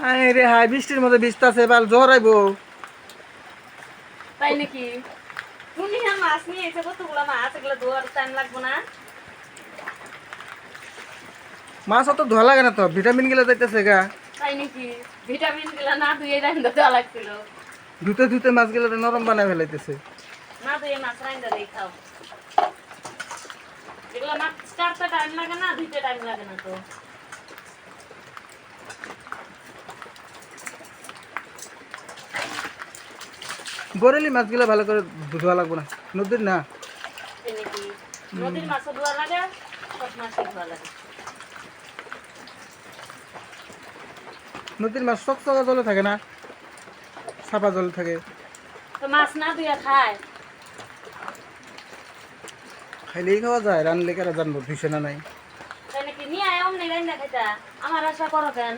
আরে হাই বৃষ্টির মধ্যে ভিজতাছে বাল জ্বর আইবো। তাই নাকি? তুমি আর মাছ নিয়ে এসে কতগুলো মাছ, এগুলো ধোয়ার টাইম লাগবে না? মাছ অত ধোয়া লাগে না তো, ভিটামিন গুলো যাইতেছে গা। তাই নাকি? ভিটামিন গুলা না ধুয়ে রান্না দেওয়া লাগছিল। ধুতে ধুতে মাছ গুলো নরম বানায় ফেলাইতেছে। না ধুয়ে মাছ রান্না দিয়ে খাও। এগুলো মাছ কাটতে টাইম লাগে না, ধুতে টাইম লাগে না তো। বরেলি মাছগুলো ভালো করে ধোয়া লাগবে না, নদীর না। তাই নাকি? নদীর মাছও ধোয়া লাগে, সব মাছই ধোয়া লাগে। নদীর মাছ চকচকা জলে থাকে না, সাফা জলে থাকে। তো মাছ না ধুয়ে খায়? খাইলেই খাওয়া যায়, রানলে কেরা জানবো ধুইছে না নাই। তাই নাকি? নিয়ে আয় অমনি রান্না খাইতা। আমার আশা করো কেন?